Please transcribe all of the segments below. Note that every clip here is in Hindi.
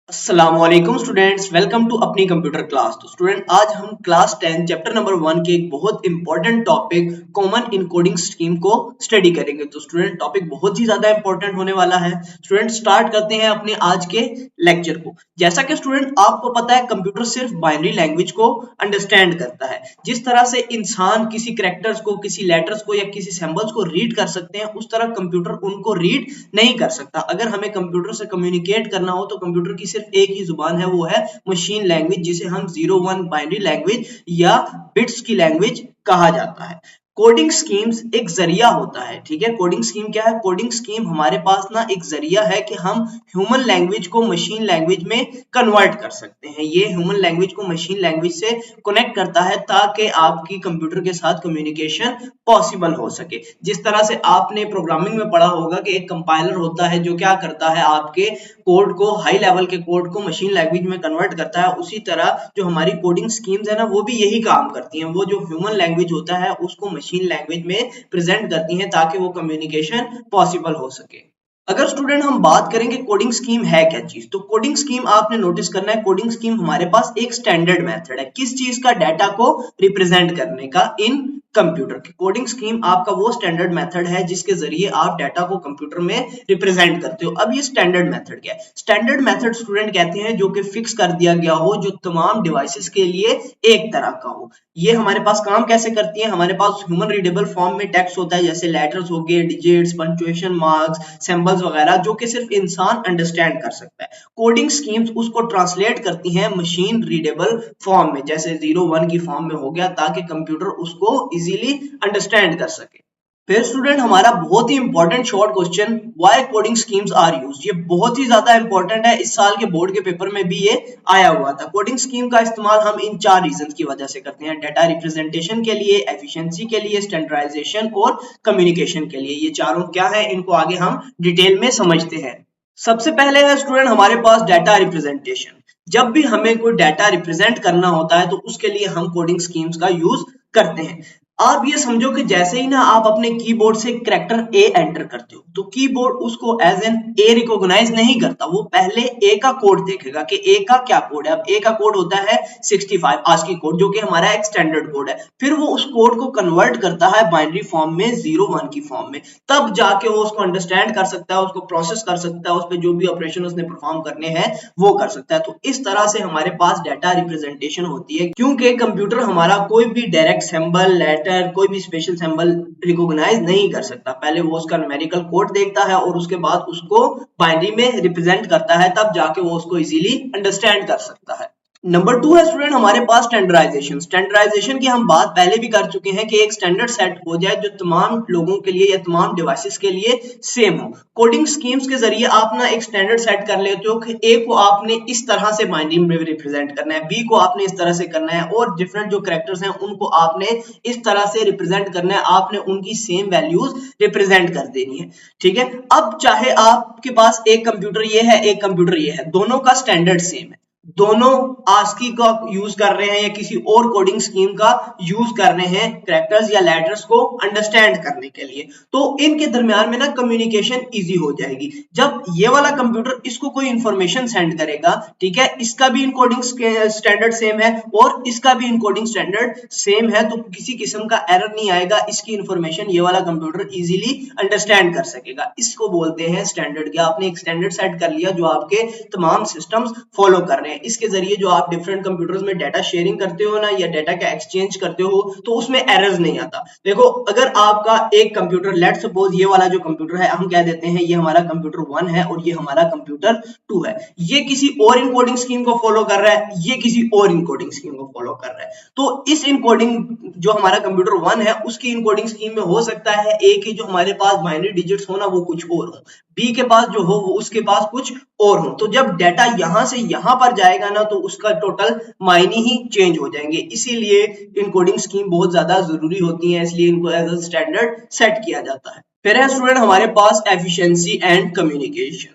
अस्सलामुअलैकुम स्टूडेंट्स, वेलकम टू अपनी कंप्यूटर क्लास। तो स्टूडेंट, आज हम क्लास 10 चैप्टर नंबर 1 के एक बहुत important topic common encoding scheme को स्टडी करेंगे। तो स्टूडेंट, टॉपिक बहुत ही ज्यादा इंपॉर्टेंट होने वाला है। स्टूडेंट, स्टार्ट करते हैं अपने आज के लेक्चर को। जैसा कि स्टूडेंट आपको पता है, कंप्यूटर सिर्फ बाइनरी लैंग्वेज को अंडरस्टैंड करता है। जिस तरह से इंसान किसी कैरेक्टर्स को, किसी लेटर्स को या किसी सिंबल्स को रीड कर सकते हैं, उस तरह कंप्यूटर उनको रीड नहीं कर सकता। अगर हमें कंप्यूटर से कम्युनिकेट करना हो तो कंप्यूटर की सिर्फ एक ही जुबान है, वो है मशीन लैंग्वेज, जिसे हम 0-1 बाइनरी लैंग्वेज या बिट्स की लैंग्वेज कहा जाता है। कोडिंग स्कीम्स एक जरिया होता है। ठीक है, कोडिंग स्कीम क्या है? कोडिंग स्कीम हमारे पास ना एक जरिया है कि हम ह्यूमन लैंग्वेज को मशीन लैंग्वेज में कन्वर्ट कर सकते हैं। ये ह्यूमन लैंग्वेज को मशीन लैंग्वेज से कनेक्ट करता है ताकि आपकी कंप्यूटर के साथ कम्युनिकेशन पॉसिबल हो सके। जिस तरह से आपने प्रोग्रामिंग में पढ़ा होगा कि एक कंपाइलर होता है जो क्या करता है, आपके कोड को, हाई लेवल के कोड को मशीन लैंग्वेज में कन्वर्ट करता है। उसी तरह जो हमारी कोडिंग स्कीम्स है ना, वो भी यही काम करती हैं। वो जो ह्यूमन लैंग्वेज होता है उसको मशीन लैंग्वेज में प्रेजेंट करती हैं ताकि वो कम्युनिकेशन पॉसिबल हो सके। अगर स्टूडेंट हम बात करेंगे कोडिंग स्कीम है क्या चीज, तो कोडिंग स्कीम आपने नोटिस करना है, कोडिंग स्कीम हमारे पास एक स्टैंडर्ड मेथड है किस चीज का, डाटा को रिप्रेजेंट करने का इन कंप्यूटर की। कोडिंग स्कीम आपका वो स्टैंडर्ड मेथड है जिसके जरिए आप डाटा को कंप्यूटर में रिप्रेजेंट करते हो। अब ये स्टैंडर्ड मेथड क्या है? स्टैंडर्ड मेथड स्टूडेंट कहते हैं जो कि फिक्स कर दिया गया हो, जो तमाम डिवाइसेस के लिए एक तरह का हो। ये हमारे पास काम कैसे करती है? हमारे पास ह्यूमन रीडेबल फॉर्म में टेक्स्ट होता है, जैसे लेटर्स हो गए, डिजिट्स, पंक्चुएशन मार्क्स, सिंबल्स वगैरह, जो कि सिर्फ इंसान अंडरस्टैंड कर सकता है। कोडिंग स्कीम्स उसको ट्रांसलेट करती हैं मशीन रीडेबल फॉर्म में, जैसे 0-1 की फॉर्म में हो गया, ताकि कंप्यूटर उसको इजीली अंडरस्टैंड कर सके। फिर स्टूडेंट, हमारा बहुत ही important short question, why coding schemes are used, ये बहुत ही ज्यादा इंपॉर्टेंट है। इस साल के बोर्ड के पेपर में भी ये आया हुआ था। कोडिंग स्कीम का इस्तेमाल हम इन 4 रीजंस की वजह से करते हैं: डाटा रिप्रेजेंटेशन के लिए, एफिशिएंसी के लिए, स्टैंडर्डाइजेशन और कम्युनिकेशन के लिए। ये चारों क्या है, इनको आगे हम डिटेल में समझते हैं। सबसे पहले है स्टूडेंट हमारे पास डाटा रिप्रेजेंटेशन। जब भी हमें कोई डाटा रिप्रेजेंट करना होता है तो उसके लिए हम कोडिंग स्कीम्स का यूज करते हैं। आप ये समझो कि जैसे ही ना आप अपने कीबोर्ड से कैरेक्टर ए एंटर करते हो, तो कीबोर्ड उसको एज एन ए रिकॉग्नाइज नहीं करता। वो पहले ए का कोड देखेगा कि ए का क्या कोड है। अब ए का कोड होता है 65 आस्की कोड, जो कि हमारा एक स्टैंडर्ड कोड है। फिर वो उस कोड को कन्वर्ट करता है बाइनरी फॉर्म में, 0-1 की फॉर्म में। तब जाके वो उसको अंडरस्टैंड कर सकता है, उसको प्रोसेस कर सकता है, उस पर जो भी ऑपरेशन उसने परफॉर्म करने हैं वो कर सकता है। तो इस तरह से हमारे पास डाटा रिप्रेजेंटेशन होती है, क्योंकि कंप्यूटर हमारा कोई भी डायरेक्ट सिंबल, लेटर, कोई भी स्पेशल सिंबल रिकॉग्नाइज नहीं कर सकता। पहले वो उसका न्यूमेरिकल कोड देखता है और उसके बाद उसको बाइनरी में रिप्रेजेंट करता है, तब जाके वो उसको इजीली अंडरस्टैंड कर सकता है। नंबर 2 है स्टूडेंट हमारे पास स्टैंडर्डाइजेशन। स्टैंडर्डाइजेशन की हम बात पहले भी कर चुके हैं कि एक स्टैंडर्ड सेट हो जाए जो तमाम लोगों के लिए या तमाम डिवाइसेस के लिए सेम हो। कोडिंग स्कीम्स के जरिए आप ना एक स्टैंडर्ड सेट कर लेते हो कि ए को आपने इस तरह से बाइनरी में रिप्रेजेंट करना है, बी को आपने इस तरह से करना है, और डिफरेंट जो कैरेक्टर्स हैं उनको आपने इस तरह से रिप्रेजेंट करना है। आपने उनकी सेम वैल्यूज रिप्रेजेंट कर देनी है। ठीक है, अब चाहे आपके पास एक कंप्यूटर ये है, एक कंप्यूटर ये है, दोनों का स्टैंडर्ड सेम है, दोनों आस्की का यूज कर रहे हैं या किसी और कोडिंग स्कीम का यूज कर रहे हैं कैरेक्टर्स या लेटर्स को अंडरस्टैंड करने के लिए, तो इनके दरमियान में ना कम्युनिकेशन इजी हो जाएगी। जब ये वाला कंप्यूटर इसको कोई इंफॉर्मेशन सेंड करेगा, ठीक है, इसका भी इनकोडिंग स्टैंडर्ड सेम है और इसका भी इनकोडिंग स्टैंडर्ड सेम है, तो किसी किस्म का एरर नहीं आएगा। इसकी इंफॉर्मेशन ये वाला कंप्यूटर इजीली अंडरस्टैंड कर सकेगा। इसको बोलते हैं स्टैंडर्ड। क्या आपने एक स्टैंडर्ड सेट कर लिया जो आपके तमाम सिस्टम्स फॉलो कर रहे हैं। इसके जरिए जो आप डिफरेंट कंप्यूटर्स में डाटा शेयरिंग करते हो ना, या डाटा का एक्सचेंज करते हो, तो उसमें एरर्स नहीं आता। देखो, अगर आपका एक कंप्यूटर, लेट सपोज ये वाला जो कंप्यूटर है, हम कह देते हैं ये हमारा कंप्यूटर 1 है और ये हमारा कंप्यूटर 2 है, ये किसी और इनकोडिंग स्कीम को फॉलो कर रहा है, ये किसी और इनकोडिंग स्कीम को फॉलो कर रहा है। तो इस इनकोडिंग जो हमारा कंप्यूटर 1 है उसकी इनकोडिंग स्कीम में हो सकता है ए की जो हमारे पास बाइनरी डिजिट्स हो ना, वो कुछ और हो, बी के पास जो हो वो उसके पास कुछ और हो। तो जब डाटा यहां से यहां पर जाएगा ना, तो उसका टोटल मायने ही चेंज हो जाएंगे। इसीलिए इनकोडिंग स्कीम बहुत ज्यादा जरूरी होती है, इसलिए इनको एज अ स्टैंडर्ड सेट किया जाता है। फिर है स्टूडेंट हमारे पास efficiency and communication.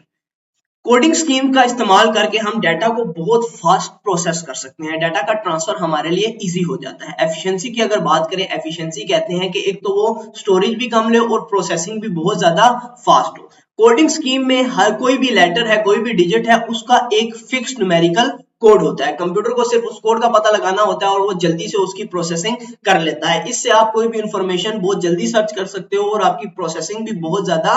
Coding scheme का इस्तेमाल करके हम डाटा को बहुत फास्ट प्रोसेस कर सकते हैं, डाटा का ट्रांसफर हमारे लिए इजी हो जाता है। एफिशिएंसी की अगर बात करें, एफिशिएंसी कहते हैं कि एक तो वो स्टोरेज भी कम ले और प्रोसेसिंग भी बहुत ज्यादा फास्ट हो। कोडिंग स्कीम में हर कोई भी लेटर है, कोई भी डिजिट है, उसका एक फिक्स्ड न्यूमेरिकल कोड होता है। कंप्यूटर को सिर्फ उस कोड का पता लगाना होता है और वो जल्दी से उसकी प्रोसेसिंग कर लेता है। इससे आप कोई भी इंफॉर्मेशन बहुत जल्दी सर्च कर सकते हो और आपकी प्रोसेसिंग भी बहुत ज्यादा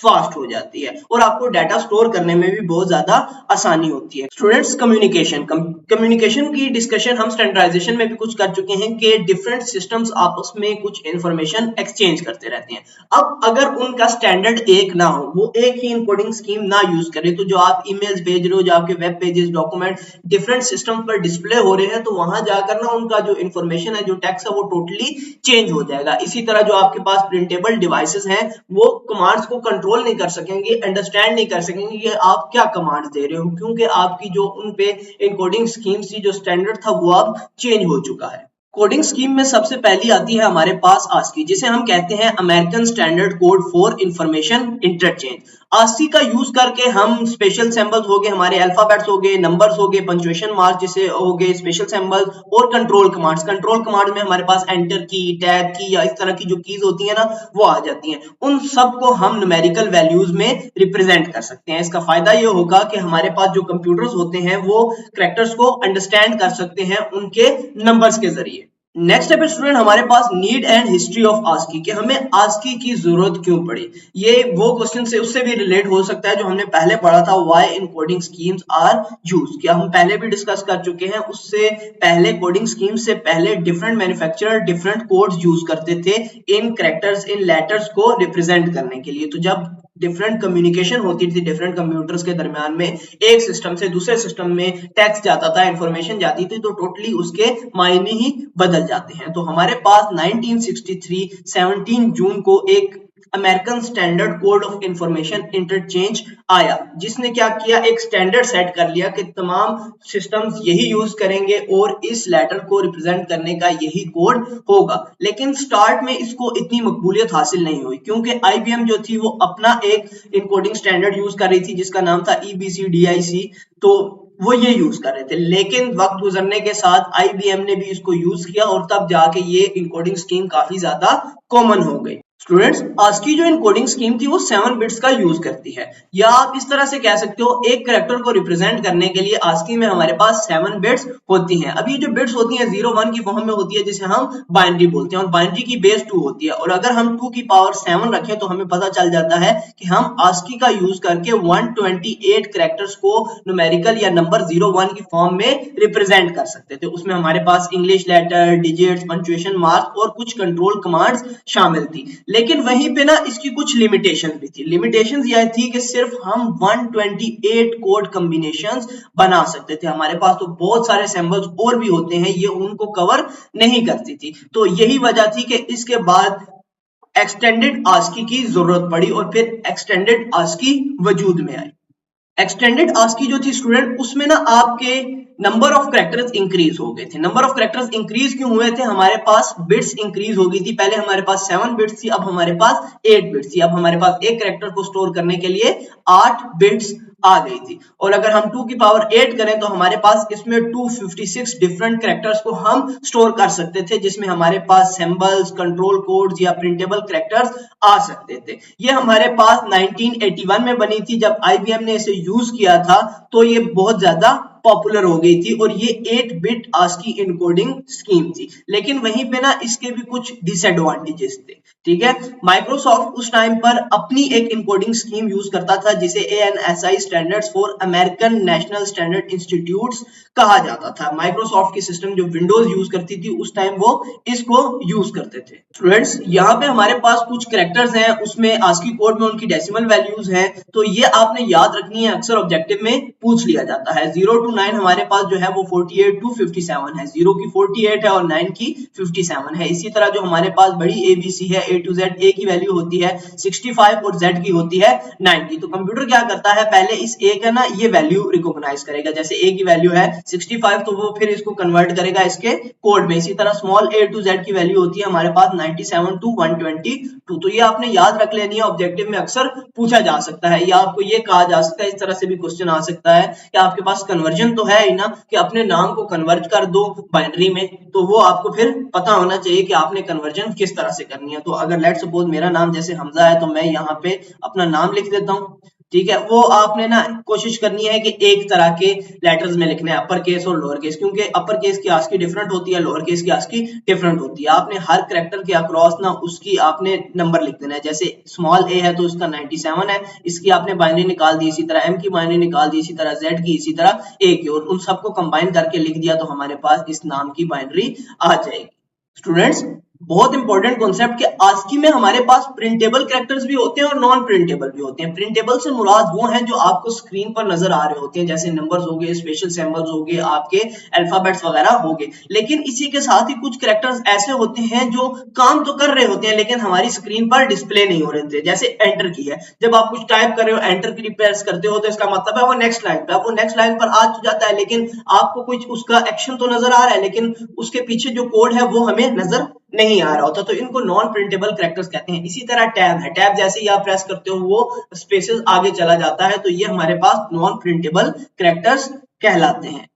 फास्ट हो जाती है और आपको डाटा स्टोर करने में भी बहुत ज्यादा आसानी होती है। स्टूडेंट्स, कम्युनिकेशन की डिस्कशन हम स्टैंडर्डाइजेशन में भी कुछ कर चुके हैं कि डिफरेंट सिस्टम्स आपस में कुछ इंफॉर्मेशन एक्सचेंज करते रहते हैं। अब अगर उनका स्टैंडर्ड एक ना हो, वो एक ही इनकोडिंग स्कीम ना यूज करे, तो जो आप ईमेल्स भेज रहे हो, जो आपके web pages, document different system पर डिस्प्ले हो रहे हैं, तो वहां जाकर ना उनका जो इंफॉर्मेशन है, जो टेक्स्ट है, वो टोटली चेंज हो जाएगा। इसी तरह जो आपके पास प्रिंटेबल डिवाइसेस हैं, वो कमांड्स को कंट्रोल नहीं कर सकेंगे, अंडरस्टैंड नहीं कर सकेंगे कि आप क्या कमांड्स दे रहे हो, क्योंकि आपकी जो उन पे इनकोडिंग स्कीम थी, जो स्टैंडर्ड था, वो अब चेंज हो चुका है। कोडिंग स्कीम में सबसे पहली आती है हमारे पास ASCII, जिसे हम कहते हैं American standard code for information interchange. ASCII का यूज करके हम स्पेशल सिंबल्स हो गए, हमारे अल्फाबेट्स हो गए, नंबर्स हो गए, पंक्चुएशन मार्क जिसे हो गए, स्पेशल सिंबल्स और कंट्रोल कमांड्स में हमारे पास एंटर की, टैब की या इस तरह की जो कीज होती है ना, वो आ जाती हैं। उन सब को हम न्यूमेरिकल वैल्यूज में रिप्रेजेंट कर सकते हैं। इसका फायदा ये होगा कि हमारे पास जो कंप्यूटर्स होते हैं, वो कैरेक्टर्स को अंडरस्टैंड कर सकते हैं उनके नंबर्स के जरिए। नेक्स्ट स्टेप स्टूडेंट, हमारे पास need and history of ASCII, कि हमें ASCII की जरूरत क्यों पड़ी। ये वो क्वेश्चन से उससे भी रिलेट हो सकता है जो हमने पहले पढ़ा था, why encoding schemes are used, क्या हम पहले भी डिस्कस कर चुके हैं। उससे पहले कोडिंग स्कीम से पहले different manufacturer different codes use करते थे इन कैरेक्टर्स, इन लेटर्स को रिप्रेजेंट करने के लिए। तो जब डिफरेंट कम्युनिकेशन होती थी डिफरेंट कंप्यूटर्स के दरमियान में, एक सिस्टम से दूसरे सिस्टम में टेक्स्ट जाता था, इंफॉर्मेशन जाती थी, तो टोटली उसके मायने ही बदल जाते हैं। तो हमारे पास 1963 17 जून को एक American standard code of information interchange आया, जिसने क्या किया, एक स्टैंडर्ड सेट कर लिया कि तमाम सिस्टम्स यही यूज करेंगे और इस लेटर को रिप्रेजेंट करने का यही कोड होगा। लेकिन स्टार्ट में इसको इतनी मकबूलियत हासिल नहीं हुई, क्योंकि IBM जो थी वो अपना एक इनकोडिंग स्टैंडर्ड यूज कर रही थी जिसका नाम था EBCDIC, तो वो ये यूज कर रहे थे। लेकिन वक्त गुजरने के साथ IBM ने भी इसको यूज किया और तब जाके ये इनकोडिंग स्कीम काफी ज्यादा कॉमन हो गई। स्टूडेंट्स, ASCII जो इनकोडिंग स्कीम थी वो 7 बिट्स का यूज करती है, या आप इस तरह से कह सकते हो, एक कैरेक्टर को रिप्रेजेंट करने के लिए ASCII में हमारे पास 7 बिट्स होती हैं। अब ये जो बिट्स होती हैं 0-1 की फॉर्म में होती है, जिसे हम बाइनरी बोलते हैं, और बाइनरी की बेस 2 होती है। और अगर हम 2 की पावर 7 रखें तो हमें पता चल जाता है कि हम ASCII का यूज करके 128 कैरेक्टर्स को न्यूमेरिकल या नंबर 0-1 की फॉर्म में रिप्रेजेंट कर सकते थे। उसमें हमारे पास English letter, digits, punctuation mark और कुछ कंट्रोल कमांड्स शामिल थी। लेकिन वहीं पे ना इसकी कुछ लिमिटेशंस भी थी। लिमिटेशंस यह थी कि सिर्फ हम 128 कोड कॉम्बिनेशंस बना सकते थे। हमारे पास तो बहुत सारे सिंबल्स और भी होते हैं, ये उनको कवर नहीं करती थी। तो यही वजह थी कि इसके बाद एक्सटेंडेड ASCII की जरूरत पड़ी और फिर एक्सटेंडेड ASCII वजूद में आई। एक्सटेंडेड ASCII जो थी स्टूडेंट, उसमें ना आपके नंबर ऑफ कैरेक्टर्स इंक्रीज हो गए थे। नंबर ऑफ कैरेक्टर्स इंक्रीज क्यों हुए थे, हमारे पास बिट्स इंक्रीज हो गई थी। पहले हमारे पास 7 बिट्स थी, अब हमारे पास 8 बिट्स थी। अब हमारे पास एक कैरेक्टर को स्टोर करने के लिए 8 बिट्स आ गई थी। और अगर हम 2 की पावर 8 करें तो हमारे पास इसमें 256 डिफरेंट कैरेक्टर्स को हम स्टोर कर सकते थे, जिसमें हमारे पास सिंबल्स, कंट्रोल कोड्स या प्रिंटेबल कैरेक्टर्स आ सकते थे। ये हमारे पास 1981 में बनी थी। जब IBM ने इसे यूज किया था तो ये बहुत ज्यादा पॉपुलर हो गई थी और ये 8 बिट ASCII इनकोडिंग स्कीम थी। लेकिन वहीं पे ना इसके भी कुछ डिसएडवांटेजेस थे। ठीक है, माइक्रोसॉफ्ट उस टाइम पर अपनी एक इनकोडिंग स्कीम यूज करता था जिसे ANSI standards for American national standard institutes कहा जाता था। माइक्रोसॉफ्ट की सिस्टम जो विंडोज यूज करती थी उस टाइम वो इसको यूज करते थे। स्टूडेंट्स, यहाँ पे हमारे पास कुछ कैरेक्टर्स हैं, उसमें ASCII कोड में उनकी डेसिमल वैल्यूज हैं, तो ये आपने याद रखनी है। अक्सर ऑब्जेक्टिव में पूछ लिया जाता है। 0 to 9 हमारे पास जो है वो 48 to 57 है, 0 की 48 है और 9 की 57 है। इसी तरह जो हमारे पास बड़ी ABC है, A to Z, A की वैल्यू होती है 65 और Z की होती है 90। तो कंप्यूटर क्या करता है, पहले इस A का ना ये वैल्यू रिकॉग्नाइज करेगा। जैसे A की वैल्यू है 65 तो वो फिर इसको कन्वर्ट करेगा इसके कोड में। इसी तरह स्मॉल a to z की वैल्यू होती है हमारे पास 97 to 122। तो ये आपने याद रख लेनी है, ऑब्जेक्टिव में अक्सर पूछा जा सकता है, या आपको ये कहा जा सकता है, इस तरह से भी क्वेश्चन आ सकता है कि आपके पास कन्वर्जन कन्वर्जन तो है ही ना कि अपने नाम को कन्वर्ट कर दो बाइनरी में, तो वो आपको फिर पता होना चाहिए कि आपने कन्वर्जन किस तरह से करनी है। तो अगर लेट सपोज मेरा नाम जैसे हमजा है तो मैं यहाँ पे अपना नाम लिख देता हूँ, ठीक है। वो आपने ना कोशिश करनी है कि एक तरह के लेटर्स में लिखना है, अपर केस और लोअर केस, क्योंकि अपर केस की आस्की डिफरेंट होती है, लोअर केस की आस्की डिफरेंट होती है। आपने हर कैरेक्टर के अक्रॉस ना उसकी आपने नंबर लिख देना है। जैसे स्मॉल ए है तो उसका 97 है, इसकी आपने बाइनरी निकाल दी, इसी तरह एम की बाइनरी निकाल दी, इसी तरह जेड की, इसी तरह ए की, और उन सबको कंबाइन करके लिख दिया तो हमारे पास इस नाम की बाइनरी आ जाएगी। स्टूडेंट्स, बहुत इंपॉर्टेंट कॉन्सेप्ट कि आस्की में हमारे पास प्रिंटेबल कैरेक्टर्स भी होते हैं और नॉन प्रिंटेबल भी होते हैं। प्रिंटेबल से मुराद वो हैं जो आपको स्क्रीन पर नजर आ रहे होते हैं, जैसे नंबर्स हो गए, स्पेशल सिंबल्स हो गए, आपके अल्फाबेट्स वगैरह हो गए। लेकिन इसी के साथ ही कुछ कैरेक्टर्स ऐसे होते हैं जो काम तो कर रहे होते हैं लेकिन हमारी स्क्रीन पर डिस्प्ले नहीं हो रहे थे। जैसे एंटर की है, जब आप कुछ टाइप कर रहे हो, एंटर की प्रेस करते हो तो इसका मतलब है वो नेक्स्ट लाइन पे, वो नेक्स्ट लाइन पर आ जाता है लेकिन आपको कुछ उसका एक्शन तो नजर आ रहा है लेकिन उसके पीछे जो कोड है वो हमें नजर नहीं आ रहा होता, तो इनको नॉन प्रिंटेबल कैरेक्टर्स कहते हैं। इसी तरह टैब है, टैब जैसे ही आप प्रेस करते हो वो स्पेसेस आगे चला जाता है, तो ये हमारे पास नॉन प्रिंटेबल कैरेक्टर्स कहलाते हैं।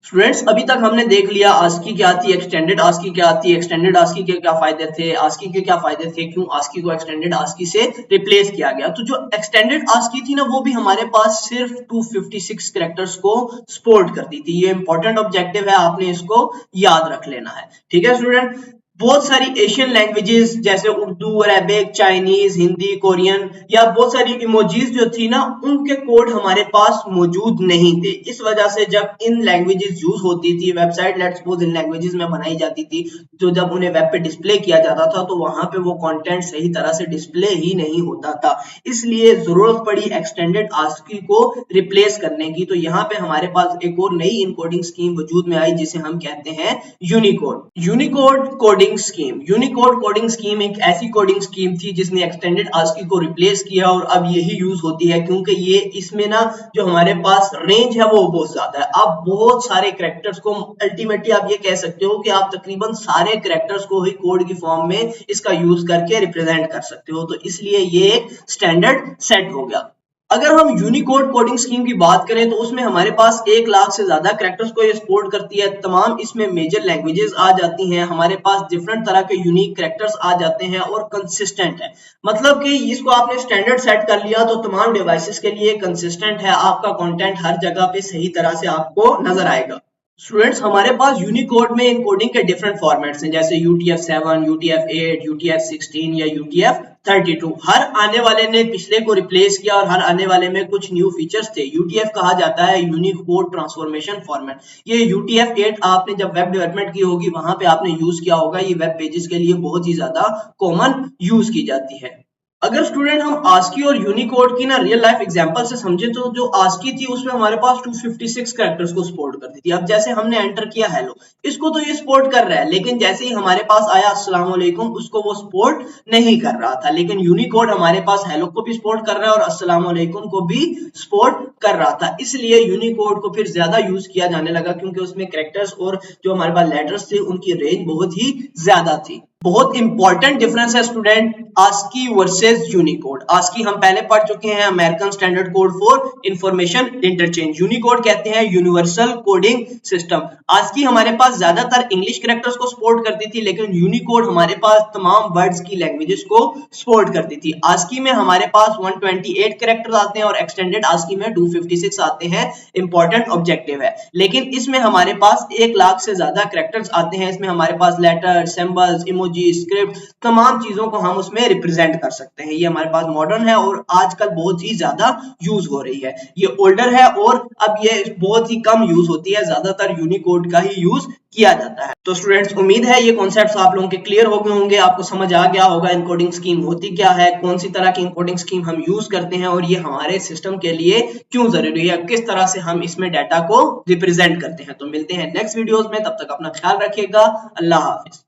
स्टूडेंट्स, अभी तक हमने देख लिया आस्की क्या आती है, एक्सटेंडेड आस्की क्या आती है, एक्सटेंडेड आस्की के क्या फायदे थे, आस्की के क्या फायदे थे, क्यों आस्की को एक्सटेंडेड आस्की से रिप्लेस किया गया। तो जो एक्सटेंडेड आस्की थी ना वो भी हमारे पास सिर्फ 256 कैरेक्टर्स को सपोर्ट करती थी। ये इंपॉर्टेंट ऑब्जेक्टिव है, आपने इसको याद रख लेना है, ठीक है स्टूडेंट। बहुत सारी एशियन लैंग्वेजेस जैसे Urdu, Arabic, Chinese, Hindi, Korean या बहुत सारी इमोजीज जो थी ना उनके कोड हमारे पास मौजूद नहीं थे। इस वजह से जब इन लैंग्वेजेस यूज होती थी, website let's suppose in languages में बनाई जाती थी, तो जब उन्हें वेब पे डिस्प्ले किया जाता था तो वहां पे वो कंटेंट सही तरह से डिस्प्ले ही नहीं होता था। इसलिए जरूरत पड़ी एक्सटेंडेड आस्की को रिप्लेस करने की। तो यहाँ पे हमारे पास एक और नई इनकोडिंग स्कीम वजूद में आई जिसे हम कहते हैं Unicode. Unicode coding scheme, Unicode coding scheme एक ऐसी कोडिंग स्कीम थी जिसने एक्सटेंडेड आस्की को रिप्लेस किया और अब यही यूज होती है क्योंकि ये इसमें ना जो हमारे पास रेंज है वो बहुत ज्यादा है। आप बहुत सारे कैरेक्टर्स को अल्टीमेटली आप ये कह सकते हो कि आप तकरीबन सारे कैरेक्टर्स को ही कोड की फॉर्म में इसका यूज करके रिप्रेजेंट कर सकते हो, तो इसलिए ये एक स्टैंडर्ड सेट हो गया। अगर हम यूनिकोड कोडिंग स्कीम की बात करें तो उसमें हमारे पास 1 लाख से ज्यादा कैरेक्टर्स को ये सपोर्ट करती है। तमाम इसमें मेजर लैंग्वेजेस आ जाती हैं, हमारे पास डिफरेंट तरह के यूनिक कैरेक्टर्स आ जाते हैं और कंसिस्टेंट है। मतलब कि इसको आपने स्टैंडर्ड सेट कर लिया तो तमाम डिवाइसेस के लिए कंसिस्टेंट है, आपका कंटेंट हर जगह पे सही तरह से आपको नजर आएगा। स्टूडेंट्स, हमारे पास यूनिकोड में इनकोडिंग के डिफरेंट फॉर्मेट्स हैं जैसे UTF-7, UTF-8, UTF-16 या UTF-32। हर आने वाले ने पिछले को रिप्लेस किया और हर आने वाले में कुछ न्यू फीचर्स थे। UTF कहा जाता है यूनिकोड ट्रांसफॉर्मेशन फॉर्मेट। ये UTF-8 आपने जब वेब डेवलपमेंट की होगी वहां पे आपने यूज किया होगा, ये वेब पेजेस के लिए बहुत ही ज्यादा कॉमन यूज की जाती है। अगर स्टूडेंट हम आस्की और यूनिकोड की ना रियल लाइफ एग्जांपल से समझे तो जो आस्की थी उसमें हमारे पास 256 कैरेक्टर्स को सपोर्ट करती थी। अब जैसे हमने एंटर किया हेलो, इसको तो ये सपोर्ट कर रहा है लेकिन जैसे ही हमारे पास आया अस्सलाम वालेकुम उसको वो सपोर्ट नहीं कर रहा था। लेकिन यूनिकोड हमारे पास हेलो को भी सपोर्ट कर रहा है और अस्सलाम वालेकुम को भी सपोर्ट कर रहा था। इसलिए यूनिकोड को फिर ज्यादा यूज किया जाने लगा क्योंकि उसमें कैरेक्टर्स और जो हमारे पास लेटर्स थे उनकी रेंज बहुत ही ज्यादा थी। बहुत इंपॉर्टेंट डिफरेंस है student ASCII versus Unicode. ASCII हम पहले पढ़ चुके हैं, American standard code for information interchange. Unicode कहते हैं यूनिवर्सल कोडिंग सिस्टम। आस्की हमारे पास ज्यादातर इंग्लिश कैरेक्टर्स को सपोर्ट करती थी लेकिन यूनिकोड हमारे पास तमाम वर्ड्स की लैंग्वेजेस को सपोर्ट करती थी। आस्की में हमारे पास 128 कैरेक्टर्स आते हैं और एक्सटेंडेड आस्की में 256 आते हैं। इंपॉर्टेंट ऑब्जेक्टिव है, लेकिन इसमें हमारे पास 1 लाख से ज्यादा कैरेक्टर्स आते हैं। इसमें हमारे पास लेटर, सिंबल्स, स्क्रिप्ट, तमाम चीजों को हम उसमें रिप्रेजेंट कर सकते हैं। ये हमारे पास मॉडर्न है और आजकल बहुत ही ज्यादा यूज हो रही है। ये ओल्डर है और अब ये बहुत ही कम यूज होती है, ज्यादातर यूनिकोड का ही यूज किया जाता है। तो स्टूडेंट्स, उम्मीद है ये कॉन्सेप्ट्स आप लोगों के क्लियर हो गए होंगे, आपको समझ आ गया होगा इनकोडिंग स्कीम होती क्या है, कौन सी तरह की इनकोडिंग स्कीम हम यूज करते हैं और ये हमारे सिस्टम के लिए क्यों जरूरी है, किस तरह से हम इसमें डाटा को रिप्रेजेंट करते हैं। तो मिलते हैं नेक्स्ट वीडियोस में, तब तक अपना ख्याल रखिएगा। अल्लाह हाफिज।